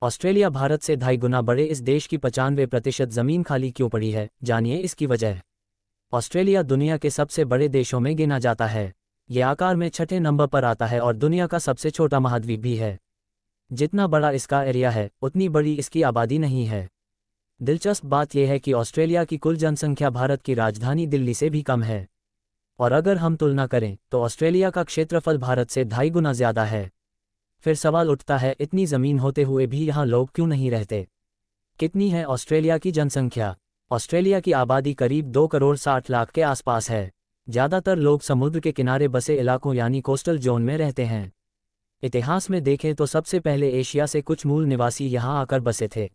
Australia Bharat से 2.5 गुना बड़े इस देश की 95% ज़मीन खाली क्यों पड़ी है, जानिए इसकी वजह। ऑस्ट्रेलिया दुनिया के सबसे बड़े देशों में गिना जाता है। ये आकार में छठे नंबर पर आता है और दुनिया का सबसे छोटा महाद्वीप भी है। जितना बड़ा इसका एरिया है, उतनी बड़ी इसकी आबादी नहीं है। दिलचस्प बात यह है कि ऑस्ट्रेलिया की कुल जनसंख्या भारत की राजधानी दिल्ली से भी कम है। और अगर हम तुलना करें तो ऑस्ट्रेलिया का क्षेत्रफल भारत से 2.5 गुना ज़्यादा है। फिर सवाल उठता है, इतनी ज़मीन होते हुए भी यहाँ लोग क्यों नहीं रहते? कितनी है ऑस्ट्रेलिया की जनसंख्या? ऑस्ट्रेलिया की आबादी करीब 2 करोड़ 60 लाख के आसपास है। ज़्यादातर लोग समुद्र के किनारे बसे इलाकों यानी कोस्टल जोन में रहते हैं। इतिहास में देखें तो सबसे पहले एशिया से कुछ मूल निवासी यहाँ आकर बसे थे।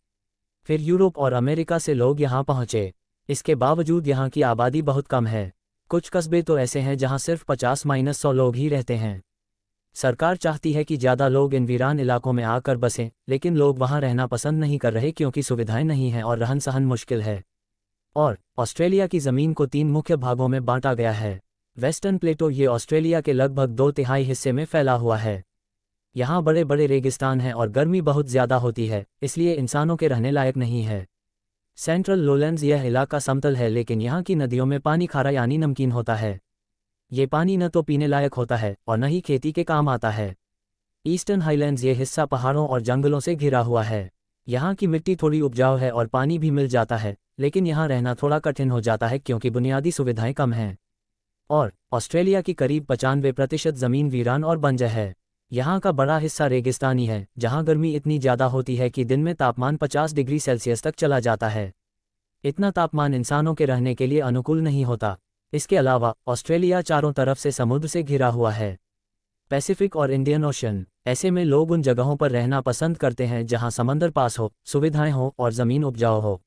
फिर यूरोप और अमेरिका से लोग यहाँ पहुँचे। इसके बावजूद यहाँ की आबादी बहुत कम है। कुछ कस्बे तो ऐसे हैं जहाँ सिर्फ 50-100 लोग ही रहते हैं। सरकार चाहती है कि ज़्यादा लोग इन वीरान इलाकों में आकर बसें, लेकिन लोग वहाँ रहना पसंद नहीं कर रहे क्योंकि सुविधाएं नहीं हैं और रहन सहन मुश्किल है। और ऑस्ट्रेलिया की ज़मीन को 3 मुख्य भागों में बांटा गया है। वेस्टर्न प्लेटो ये ऑस्ट्रेलिया के लगभग 2/3 हिस्से में फैला हुआ है। यहाँ बड़े बड़े रेगिस्तान हैं और गर्मी बहुत ज़्यादा होती है, इसलिए इंसानों के रहने लायक नहीं है। सेंट्रल लोलैंड्स यह इलाका समतल है, लेकिन यहाँ की नदियों में पानी खारा यानी नमकीन होता है। ये पानी न तो पीने लायक होता है और न ही खेती के काम आता है। ईस्टर्न हाईलैंड्स ये हिस्सा पहाड़ों और जंगलों से घिरा हुआ है। यहाँ की मिट्टी थोड़ी उपजाऊ है और पानी भी मिल जाता है, लेकिन यहाँ रहना थोड़ा कठिन हो जाता है क्योंकि बुनियादी सुविधाएं कम हैं। और ऑस्ट्रेलिया की करीब 95% ज़मीन वीरान और बंजर है। यहाँ का बड़ा हिस्सा रेगिस्तानी है, जहाँ गर्मी इतनी ज़्यादा होती है कि दिन में तापमान 50 डिग्री सेल्सियस तक चला जाता है। इतना तापमान इंसानों के रहने के लिए अनुकूल नहीं होता। इसके अलावा ऑस्ट्रेलिया चारों तरफ से समुद्र से घिरा हुआ है, पैसिफिक और इंडियन ओशन। ऐसे में लोग उन जगहों पर रहना पसंद करते हैं जहां समंदर पास हो, सुविधाएं हो और ज़मीन उपजाऊ हो।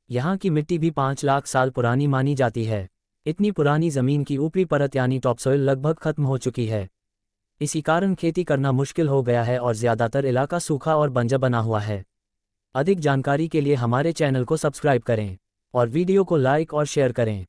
यहाँ की मिट्टी भी 5 लाख साल पुरानी मानी जाती है। इतनी पुरानी ज़मीन की ऊपरी परत यानी टॉपसॉइल लगभग खत्म हो चुकी है। इसी कारण खेती करना मुश्किल हो गया है और ज़्यादातर इलाका सूखा और बंजर बना हुआ है। अधिक जानकारी के लिए हमारे चैनल को सब्सक्राइब करें और वीडियो को लाइक और शेयर करें।